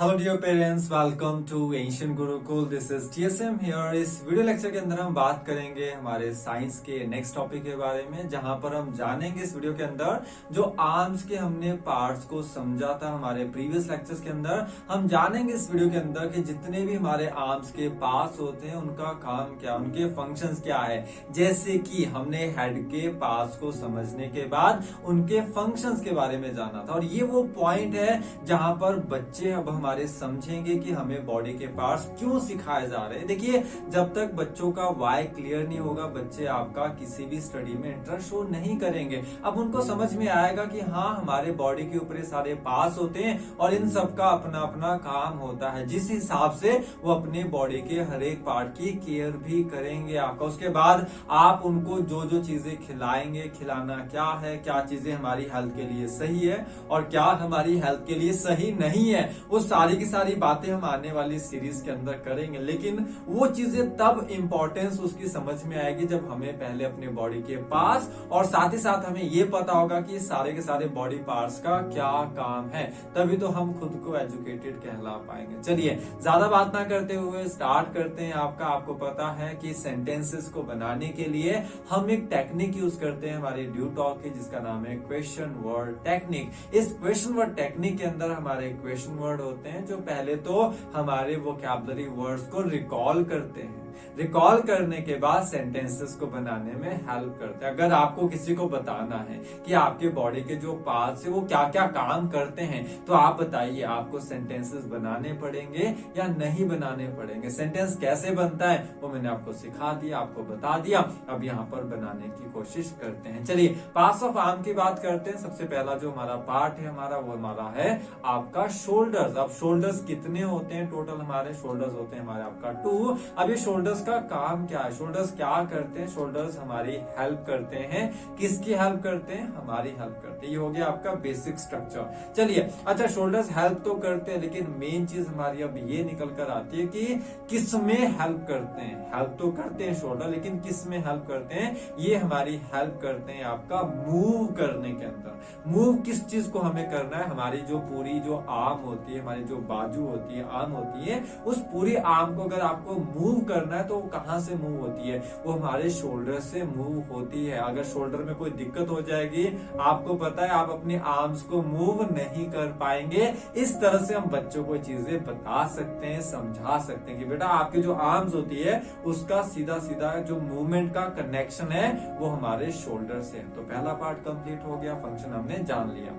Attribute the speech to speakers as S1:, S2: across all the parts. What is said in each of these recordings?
S1: Hello dear parents, welcome to ancient Gurukul. This is TSM here. इस video lecture के अंदर हम बात करेंगे हमारे साइंस के नेक्स्ट टॉपिक के बारे में, जहां पर हम जानेंगे इस वीडियो के अंदर जो आर्म्स के हमने पार्ट्स को समझा था हमारे प्रीवियस लेक्चर्स के अंदर। हम जानेंगे इस वीडियो के अंदर कि जितने भी हमारे आर्म्स के पार्ट्स होते हैं उनका काम क्या, उनके फंक्शंस क्या है। जैसे कि हमने हेड के पार्ट्स को समझने के बाद उनके फंक्शंस के बारे में जाना था, और ये वो पॉइंट है जहां पर बच्चे अब हमारे समझेंगे कि हमें बॉडी के पार्ट्स क्यों सिखाए जा रहे हैं। देखिए, जब तक बच्चों का वाई क्लियर नहीं होगा, बच्चे आपका किसी भी स्टडी में इंटरेस्ट शो नहीं करेंगे। अब उनको समझ में आएगा कि हाँ, हमारे बॉडी के ऊपर सारे पार्ट्स होते हैं और इन सब का अपना अपना काम होता है, जिस हिसाब से वो अपने बॉडी के हर एक पार्ट की केयर भी करेंगे आपका। उसके बाद आप उनको जो जो चीजें खिलाएंगे, खिलाना क्या है, क्या चीजें हमारी हेल्थ के लिए सही है और क्या हमारी हेल्थ के लिए सही नहीं है, वो सारी की सारी बातें हम आने वाली सीरीज के अंदर करेंगे। लेकिन वो चीजें तब इंपॉर्टेंस उसकी समझ में आएगी जब हमें पहले अपने बॉडी के पास और साथ ही साथ हमें ये पता होगा कि सारे के सारे बॉडी पार्ट्स का क्या काम है। तभी तो हम खुद को एजुकेटेड कहला पाएंगे। चलिए, ज्यादा बात ना करते हुए स्टार्ट करते हैं। आपको पता है कि सेंटेंसेस को बनाने के लिए हम एक टेक्निक यूज करते हैं हमारे ड्यू टॉक की, जिसका नाम है क्वेश्चन वर्ड टेक्निक। इस क्वेश्चन वर्ड टेक्निक के अंदर हमारे क्वेश्चन वर्ड होते हैं जो पहले तो हमारे वोकैबुलरी वर्ड्स को रिकॉल करते हैं। रिकॉल करने के बाद सेंटेंसेस को बनाने में हेल्प करते हैं। अगर आपको किसी को बताना है कि आपके बॉडी के जो पार्ट्स है वो क्या क्या काम करते हैं, तो आप बताइए, आपको सेंटेंसेस बनाने पड़ेंगे या नहीं बनाने पड़ेंगे। सेंटेंस कैसे बनता है वो मैंने आपको सिखा दिया, आपको बता दिया। अब यहाँ पर बनाने की कोशिश करते हैं। चलिए, पार्ट्स ऑफ आर्म की बात करते हैं। सबसे पहला जो हमारा पार्ट है वो हमारा है आपका शोल्डर्स। अब शोल्डर्स कितने होते हैं टोटल? हमारे शोल्डर्स होते हैं हमारे आपका 2। अब ये शोल्डर्स का काम क्या है? शोल्डर्स क्या करते हैं? शोल्डर्स हमारी हेल्प करते हैं। किसकी हेल्प करते हैं? हमारी हेल्प करते हैं। ये हो गया आपका बेसिक स्ट्रक्चर। चलिए, अच्छा, शोल्डर्स हेल्प तो करते हैं, लेकिन मेन चीज हमारी अब ये निकल कर आती है कि किस में हेल्प करते हैं। हेल्प तो करते हैं शोल्डर, लेकिन किस में हेल्प करते हैं? ये हमारी हेल्प करते हैं आपका मूव करने के अंदर। मूव किस चीज को हमें करना है? हमारी जो पूरी जो आर्म होती है, हमारी जो बाजू होती है, आर्म होती है, उस पूरी आर्म को अगर आपको मूव करना है तो वो कहां से मूव होती है? वो हमारे शोल्डर से मूव होती है। अगर शोल्डर में कोई दिक्कत हो जाएगी, आपको पता है आप अपने आर्म्स को मूव नहीं कर पाएंगे। इस तरह से हम बच्चों को चीजें बता सकते हैं, समझा सकते हैं कि बेटा, आपकी जो आर्म्स होती है उसका सीधा सीधा जो मूवमेंट का कनेक्शन है वो हमारे शोल्डर से है। तो पहला पार्ट कंप्लीट हो गया, फंक्शन हमने जान लिया।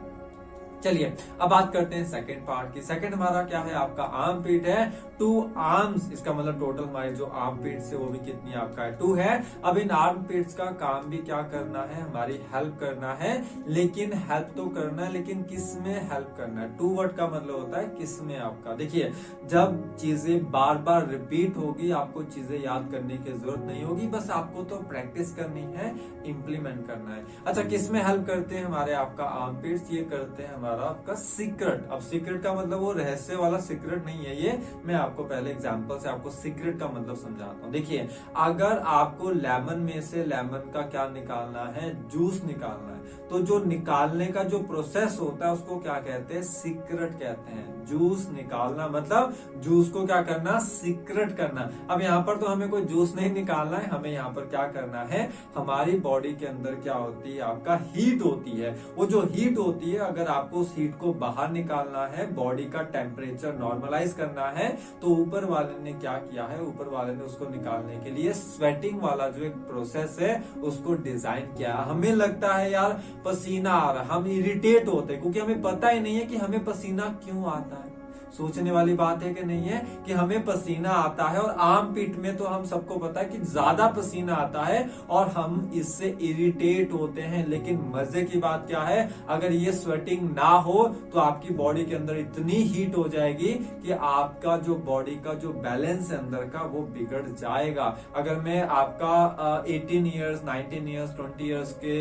S1: चलिए, अब बात करते हैं सेकंड पार्ट की। सेकंड हमारा क्या है? आपका आर्म पीट है। 2 आर्म्स, इसका मतलब टोटल हमारी जो आर्म पीट्स है वो भी कितनी आपका है? 2 है। अब इन आर्म पीट्स का काम भी क्या करना है? हमारी हेल्प करना है। लेकिन हेल्प तो करना है, लेकिन किस में हेल्प करना है? 2 वर्ड का मतलब होता है किस में आपका। देखिए, जब चीजें बार बार रिपीट होगी, आपको चीजें याद करने की जरूरत नहीं होगी, बस आपको तो प्रैक्टिस करनी है, इंप्लीमेंट करना है। अच्छा, किस में हेल्प करते हैं हमारे आपका आर्म पीट्स? ये करते हैं हमारा आपका सीक्रेट। अब सीक्रेट का मतलब वो रहस्य वाला सीक्रेट नहीं है, ये मैं आपको पहले एग्जांपल से आपको सीक्रेट का मतलब समझाता हूँ। देखिए, अगर आपको लेमन में से लेमन का क्या निकालना है? जूस निकालना है, तो जो निकालने का जो प्रोसेस होता है उसको क्या कहते हैं? सीक्रेट कहते हैं। जूस निकालना मतलब जूस को क्या करना? सीक्रेट करना। अब यहाँ पर तो हमें कोई जूस नहीं निकालना है, हमें यहाँ पर क्या करना है? हमारी बॉडी के अंदर क्या होती है? आपका हीट होती है। वो जो हीट होती है, अगर आपको उस हीट को बाहर निकालना है, बॉडी का टेम्परेचर नॉर्मलाइज करना है, तो ऊपर वाले ने क्या किया है? ऊपर वाले ने उसको निकालने के लिए स्वेटिंग वाला जो एक प्रोसेस है उसको डिजाइन किया। हमें लगता है यार पसीना आ रहा, हम इरिटेट होते हैं क्योंकि हमें पता ही नहीं है कि हमें पसीना क्यों आता है। सोचने वाली बात है कि नहीं है कि हमें पसीना आता है, और आर्म पिट में तो हम सबको पता है कि ज्यादा पसीना आता है और हम इससे इरिटेट होते हैं। लेकिन मजे की बात क्या है? अगर ये स्वेटिंग ना हो तो आपकी बॉडी के अंदर इतनी हीट हो जाएगी कि आपका जो बॉडी का जो बैलेंस है अंदर का वो बिगड़ जाएगा। अगर मैं आपका 18 ईयर्स, 19 ईयर्स, 20 ईयर्स के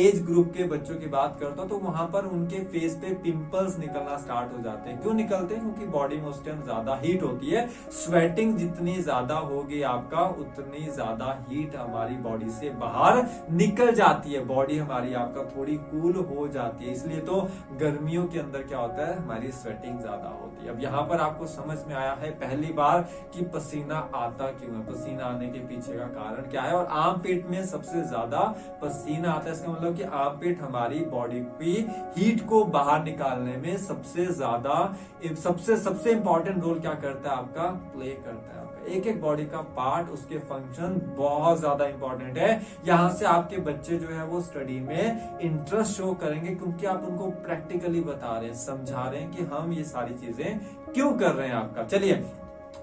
S1: एज ग्रुप के बच्चों की बात करता हूं, तो वहां पर उनके फेस पे पिंपल्स निकलना स्टार्ट हो जाते हैं। क्यों निकलते हैं? हैं, क्योंकि बॉडी में उस टाइम ज्यादा हीट होती है। स्वेटिंग जितनी ज्यादा होगी आपका, उतनी ज्यादा हीट हमारी बॉडी से बाहर निकल जाती है, बॉडी हमारी आपका थोड़ी कूल हो जाती है। इसलिए तो गर्मियों के अंदर क्या होता है, हमारी स्वेटिंग ज्यादा होती है। अब यहाँ पर आपको समझ में आया है पहली बार कि पसीना आता क्यों है, पसीना आने के पीछे का कारण क्या है। और आम पेट में सबसे ज्यादा पसीना आता है, इसका मतलब कि आम पेट हमारी बॉडी की हीट को बाहर निकालने में सबसे ज्यादा सबसे इंपॉर्टेंट रोल क्या करता है आपका, प्ले करता है। एक एक बॉडी का पार्ट, उसके फंक्शन बहुत ज्यादा इंपॉर्टेंट है। यहाँ से आपके बच्चे जो है वो स्टडी में इंटरेस्ट शो करेंगे, क्योंकि आप उनको प्रैक्टिकली बता रहे हैं, समझा रहे हैं कि हम ये सारी चीजें क्यों कर रहे हैं आपका। चलिए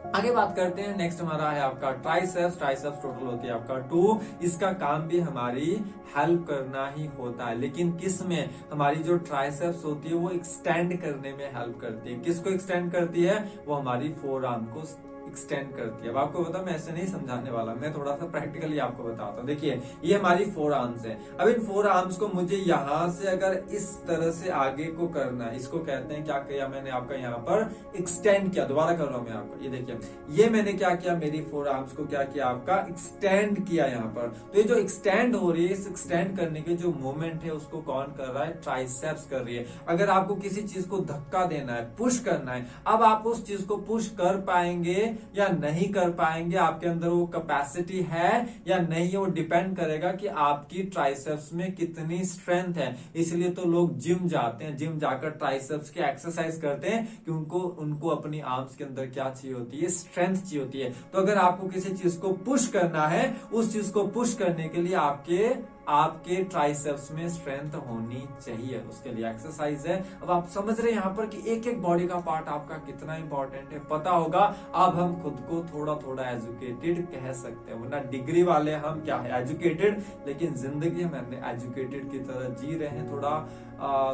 S1: आगे बात करते हैं। नेक्स्ट हमारा है आपका ट्राइसेप्स। ट्राइसेप्स टोटल होती है आपका 2। इसका काम भी हमारी हेल्प करना ही होता है, लेकिन किस में, हमारी जो ट्राइसेप्स होती है वो एक्सटेंड करने में हेल्प करती है। किसको एक्सटेंड करती है, वो हमारी फोर आर्म को एक्सटेंड करती है। अब आपको पता, मैं ऐसे नहीं समझाने वाला, मैं थोड़ा सा प्रैक्टिकली आपको बताता हूँ। देखिए ये हमारी फोर आर्म्स है। अब इन फोर आर्म्स को मुझे यहाँ से अगर इस तरह से आगे को करना है, इसको कहते हैं, क्या किया मैंने आपका यहाँ पर एक्सटेंड किया। दोबारा कर रहा हूँ मैं आपको, ये देखिए, ये मैंने क्या किया, मेरी फोर आर्म्स को क्या किया आपका, एक्सटेंड किया यहाँ पर। तो ये जो एक्सटेंड हो रही है, इस एक्सटेंड करने के जो मूवमेंट है उसको कौन कर रहा है, ट्राइसेप्स कर रही है। अगर आपको किसी चीज को धक्का देना है, पुश करना है, अब आप उस चीज को पुश कर पाएंगे या नहीं कर पाएंगे, आपके अंदर वो कैपेसिटी है या नहीं है, वो डिपेंड करेगा कि आपकी ट्राइसेप्स में कितनी स्ट्रेंथ है। इसलिए तो लोग जिम जाते हैं, जिम जाकर ट्राइसेप्स की एक्सरसाइज करते हैं, कि उनको अपनी आर्म्स के अंदर क्या चाहिए होती है, स्ट्रेंथ चाहिए होती है। तो अगर आपको किसी चीज को पुश करना है, उस चीज को पुश करने के लिए आपके ट्राइसेप्स में स्ट्रेंथ होनी चाहिए, उसके लिए एक्सरसाइज है। अब आप समझ रहे हैं यहाँ पर कि एक एक बॉडी का पार्ट आपका कितना इंपॉर्टेंट है, पता होगा। अब हम खुद को थोड़ा थोड़ा एजुकेटेड कह सकते हैं, वरना डिग्री वाले हम क्या है, एजुकेटेड, लेकिन जिंदगी हम एजुकेटेड की तरह जी रहे हैं। थोड़ा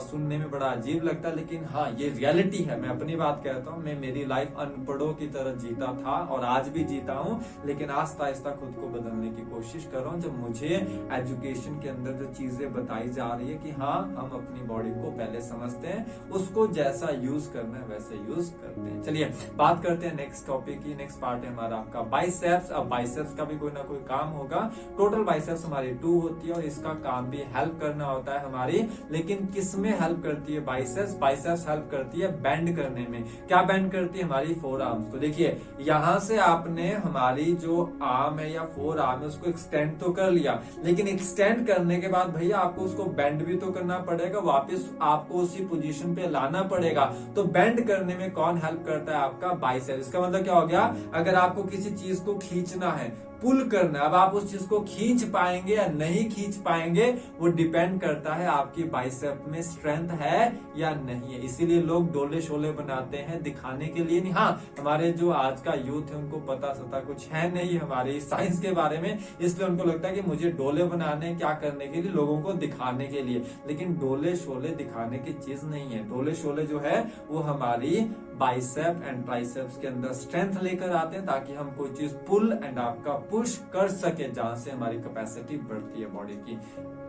S1: सुनने में बड़ा अजीब लगता है, लेकिन हाँ ये रियलिटी है। मैं अपनी बात कहता हूँ, मैं मेरी लाइफ अनपढ़ों की तरह जीता था और आज भी जीता हूँ, लेकिन आस्ता आस्ता खुद को बदलने की कोशिश कर रहा हूँ। जब मुझे एजुकेशन के अंदर जो चीजें बताई जा रही है कि हाँ हम अपनी बॉडी को पहले समझते हैं, उसको जैसा यूज करना है वैसे यूज करते हैं। चलिए बात करते हैं नेक्स्ट टॉपिक की। नेक्स्ट पार्ट है हमारा आपका बाइसेप्स। अब बाइसेप्स का भी कोई ना कोई काम होगा। टोटल बाइसेप्स हमारी 2 होती है और इसका काम भी हेल्प करना होता है हमारी, लेकिन किसमें हेल्प करती है बाइसेप्स, बाइसेप्स हेल्प करती है बेंड करने में। क्या बेंड करती है, हमारी फोर आर्म्स को। देखिए यहां से आपने हमारी जो आर्म है या फोर आर्म है उसको एक्सटेंड तो कर लिया, लेकिन एक्सटेंड करने के बाद भैया आपको उसको बेंड भी तो करना पड़ेगा, वापस आपको उसी पोजीशन पे लाना पड़ेगा। तो बेंड करने में कौन हेल्प करता है, आपका बाइसेप्स। इसका मतलब क्या हो गया, अगर आपको किसी चीज को खींचना है, पुल करना, अब आप उस चीज को खींच पाएंगे या नहीं खींच पाएंगे, वो डिपेंड करता है आपकी बाइसेप में स्ट्रेंथ है या नहीं है। इसीलिए लोग डोले शोले बनाते हैं दिखाने के लिए नहीं। हाँ हमारे जो आज का यूथ है उनको पता सता कुछ है नहीं हमारी साइंस के बारे में, इसलिए उनको लगता है कि मुझे डोले बनाने क्या करने के लिए, लोगों को दिखाने के लिए। लेकिन डोले शोले दिखाने की चीज नहीं है। डोले शोले जो है वो हमारी बाइसेप एंड ट्राइसेप्स के अंदर स्ट्रेंथ लेकर आते हैं, ताकि हम कोई चीज पुल एंड आपका पुश कर सके, जहां से हमारी कैपेसिटी बढ़ती है बॉडी की।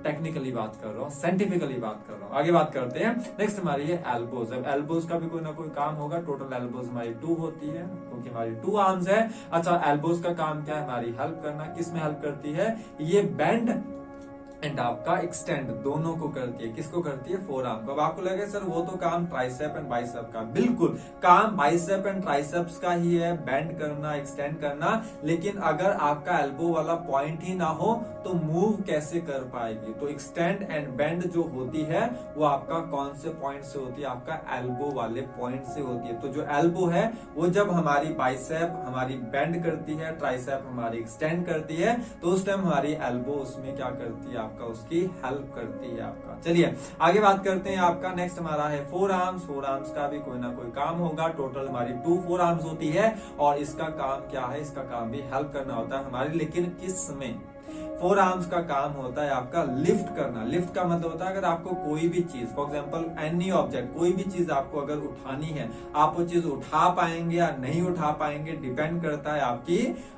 S1: टेक्निकली बात कर रहा हूँ, साइंटिफिकली बात कर रहा हूँ। आगे बात करते हैं। नेक्स्ट हमारी है एल्बोज। अब एल्बोज का भी कोई ना कोई काम होगा। टोटल एल्बोज हमारी 2 होती है, क्योंकि हमारी 2 आर्म्स है। अच्छा एल्बोज का काम क्या है, हमारी हेल्प करना। किस में हेल्प करती है, ये बेंड एंड आपका एक्सटेंड दोनों को करती है। किसको करती है, फोर आर्म को। अब आपको लगे सर वो तो काम ट्राइसेप एंड बाइसेप का, बिल्कुल काम बाइसेप एंड ट्राइसेप्स का ही है, बेंड करना, एक्सटेंड करना। लेकिन अगर आपका एल्बो वाला पॉइंट ही ना हो तो मूव कैसे कर पाएगी। तो एक्सटेंड एंड बेंड जो होती है वो आपका कौन से पॉइंट से होती है, आपका एल्बो वाले पॉइंट से होती है। तो जो एल्बो है वो जब हमारी बाइसेप हमारी बेंड करती है, ट्राइसेप हमारी एक्सटेंड करती है, तो उस टाइम हमारी एल्बो उसमें क्या करती है, आपका उसकी हेल्प करती है आपका। चलिए आगे बात करते हैं। आपका नेक्स्ट हमारा है फोर आर्म्स। फोर आर्म्स का भी कोई ना कोई काम होगा। टोटल हमारी 2 फोर आर्म्स होती है और इसका काम क्या है, इसका काम भी हेल्प करना होता है हमारी, लेकिन किस में, फोर आर्म्स का काम होता है आपका लिफ्ट करना। लिफ्ट का मतलब होता है अगर आपको कोई भी चीज, फॉर एग्जांपल एनी ऑब्जेक्ट, कोई भी चीज आपको अगर उठानी है, आप वो चीज उठा पाएंगे या नहीं उठा पाएंगे, डिपेंड करता है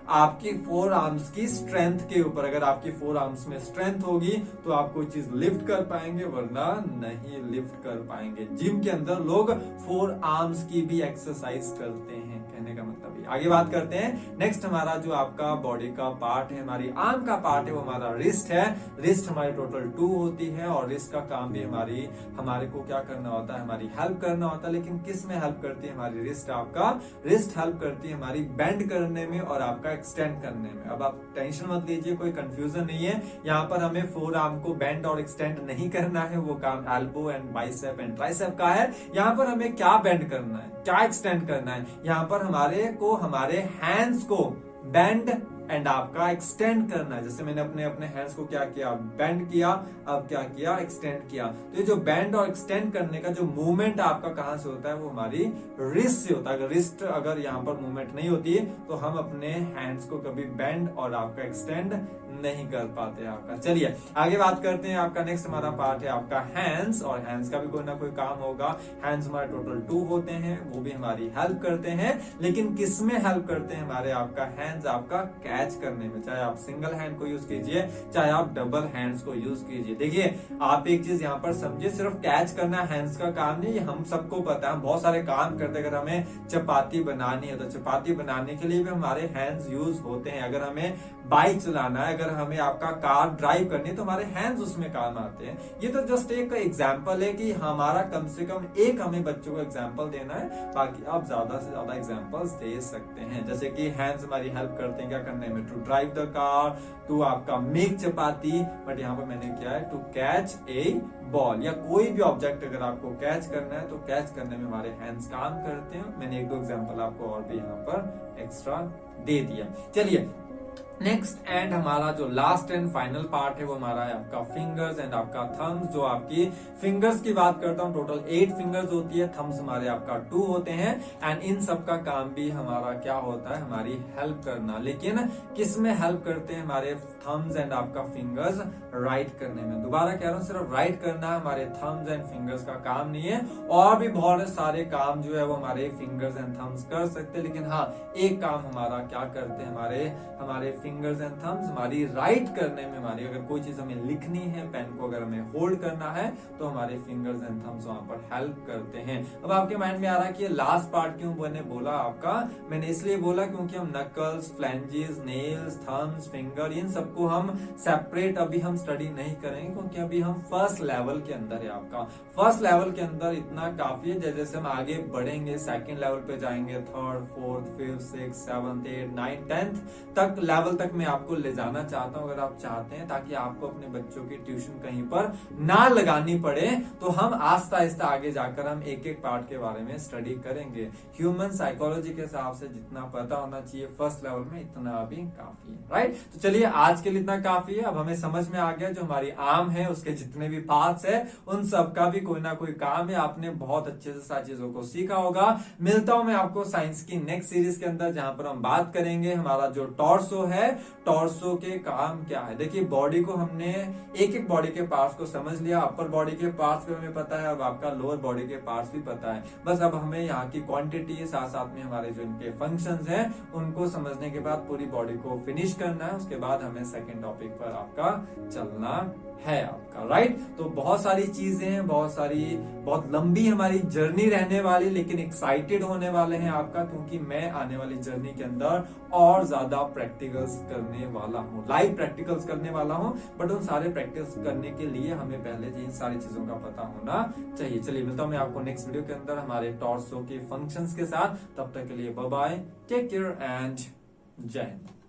S1: आपकी फोर आर्म्स की स्ट्रेंथ के ऊपर। अगर आपकी फोर आर्म्स में स्ट्रेंथ होगी तो आप कोई चीज लिफ्ट कर पाएंगे, वरना नहीं लिफ्ट कर पाएंगे। जिम के अंदर लोग फोर आर्म्स की भी एक्सरसाइज करते हैं, कहने का मतलब ये। आगे बात करते हैं। नेक्स्ट हमारा जो आपका बॉडी का पार्ट है, हमारी आर्म का पार्ट है, वो हमारा रिस्ट है। रिस्ट हमारी टोटल 2 होती है और रिस्ट का काम भी हमारे को क्या करना होता है, हमारी हेल्प करना होता है। लेकिन किस में हेल्प करती है हमारी रिस्ट? आपका रिस्ट हेल्प करती है हमारी बेंड करने में और आपका एक्सटेंड करने में। अब आप टेंशन मत लीजिए, कोई कंफ्यूजन नहीं है। यहाँ पर हमें फोर आर्म को बेंड और एक्सटेंड नहीं करना है, वो काम elbow and bicep and tricep का है। यहाँ पर हमें क्या बेंड करना है, क्या एक्सटेंड करना है? यहाँ पर हमारे हैंड्स को बेंड एंड आपका एक्सटेंड करना है। जैसे मैंने अपने हैंड्स को क्या किया, बेंड किया, अब क्या किया, एक्सटेंड किया। तो ये जो बेंड और एक्सटेंड करने का जो मूवमेंट आपका कहां से होता है, वो हमारी रिस्ट से होता है। अगर रिस्ट अगर यहाँ पर मूवमेंट नहीं होती तो हम अपने हैंड्स को कभी बेंड और आपका एक्सटेंड नहीं कर पाते आपका। चलिए आगे बात करते हैं। आपका नेक्स्ट हमारा पार्ट है आपका हैंड्स, और हैंड्स का भी कोई ना कोई काम होगा। हैंड्स हमारे टोटल 2 होते हैं, वो भी हमारी हेल्प करते हैं। लेकिन किस में हेल्प करते हैं हमारे आपका हैंड्स? आपका कैच करने में। चाहे आप सिंगल हैंड को यूज कीजिए, चाहे आप डबल हैंड्स को यूज कीजिए। देखिए आप एक चीज यहाँ पर समझिए, सिर्फ कैच करना हैंड्स का काम नहीं, हम सबको पता है। हम बहुत सारे काम करते हैं। अगर हमें चपाती बनानी है तो चपाती बनाने के लिए भी हमारे हैंड्स यूज होते हैं। अगर हमें बाइक चलाना है, अगर हमें आपका कार ड्राइव करनी है तो हमारे हैंड्स उसमें काम आते हैं। ये तो जस्ट एक एग्जाम्पल है कि हमारा कम से कम एक हमें बच्चों को एग्जाम्पल देना है, बाकी आप ज्यादा से ज्यादा एग्जाम्पल्स दे सकते हैं। जैसे कि हैंड्स हमारी हेल्प करते हैं क्या करने में, to drive the car, to आपका मेक चपाती। बट यहाँ पर मैंने क्या है, टू कैच ए बॉल, या कोई भी ऑब्जेक्ट अगर आपको कैच करना है तो कैच करने में हमारे हैंड्स काम करते हैं। मैंने 1-2 एग्जाम्पल आपको और भी यहाँ पर एक्स्ट्रा दे दिया। चलिए नेक्स्ट एंड हमारा जो लास्ट एंड फाइनल पार्ट है वो हमारा है आपका फिंगर्स एंड आपका थम्स। जो आपकी फिंगर्स की बात करता हूँ, टोटल 8 फिंगर्स होती है, थम्स हमारे आपका 2 होते हैं। एंड इन सब का काम भी हमारा क्या होता है, हमारी हेल्प करना। लेकिन किस में हेल्प करते हैं हमारे थम्स एंड आपका फिंगर्स? राइट करने में। दोबारा कह रहा हूँ, सिर्फ राइट करना हमारे थम्स एंड फिंगर्स का काम नहीं है, और भी बहुत सारे काम जो है वो हमारे फिंगर्स एंड थम्स कर सकते हैं। लेकिन हाँ, एक काम हमारा क्या करते हैं, हमारे फिंगर्स एंड थम्स हमारी राइट करने में, हमारी अगर कोई चीज हमें लिखनी है, पेन को अगर हमें होल्ड करना है तो हमारे फिंगर्स एंड थम्स वहां पर हेल्प करते हैं। अब आपके माइंड में आ रहा है कि ये लास्ट पार्ट क्यों मैंने बोला आपका? मैंने इसलिए बोला क्योंकि हम knuckles, flanges, nails, thumbs, finger, इन सबको हम सेपरेट अभी हम स्टडी नहीं करेंगे, क्योंकि अभी हम फर्स्ट लेवल के अंदर है। आपका फर्स्ट लेवल के अंदर इतना काफी है। जैसे हम आगे बढ़ेंगे, सेकंड लेवल पे जाएंगे, third, fourth, fifth, six, 7th, 8th, 9th, 10th तक लेवल तक मैं आपको ले जाना चाहता हूं, अगर आप चाहते हैं, ताकि आपको अपने बच्चों की ट्यूशन कहीं पर ना लगानी पड़े। तो हम आस्ता आस्ता आगे जाकर हम एक एक पार्ट के बारे में स्टडी करेंगे। ह्यूमन साइकोलॉजी के हिसाब से जितना पता होना चाहिए फर्स्ट लेवल में, इतना अभी काफी है, राइट? तो चलिए आज के लिए इतना काफी है। अब हमें समझ में आ गया जो हमारी आर्म है उसके जितने भी पार्ट्स है उन सब का भी कोई ना कोई काम है। आपने बहुत अच्छे से सारी चीजों को सीखा होगा। मिलता हूं मैं आपको साइंस की नेक्स्ट सीरीज के अंदर, जहां पर हम बात करेंगे हमारा जो टॉर्सो है, टॉर्सो के काम क्या है। देखिए बॉडी को हमने एक एक बॉडी के पार्ट्स को समझ लिया। अपर बॉडी के पार्ट्स भी हमें पता है, अब आपका लोअर बॉडी के पार्ट्स भी पता है। बस अब हमें यहाँ की क्वांटिटी, साथ साथ में हमारे जो इनके फंक्शंस हैं उनको समझने के बाद पूरी बॉडी को फिनिश करना है। उसके बाद हमें सेकंड टॉपिक पर आपका चलना है आपका, राइट? तो बहुत सारी चीजें हैं, बहुत लंबी हमारी जर्नी रहने वाली, लेकिन एक्साइटेड होने वाले हैं आपका, क्योंकि मैं आने वाली जर्नी के अंदर और ज्यादा प्रैक्टिकल्स करने वाला हूँ, लाइव प्रैक्टिकल्स करने वाला हूँ। बट उन सारे प्रैक्टिस करने के लिए हमें पहले इन सारी चीजों का पता होना चाहिए। चलिए मिलता हूँ मैं आपको नेक्स्ट वीडियो के अंदर हमारे टॉर्सो के फंक्शंस के साथ। तब तक के लिए bye bye, take care and जय हिंद।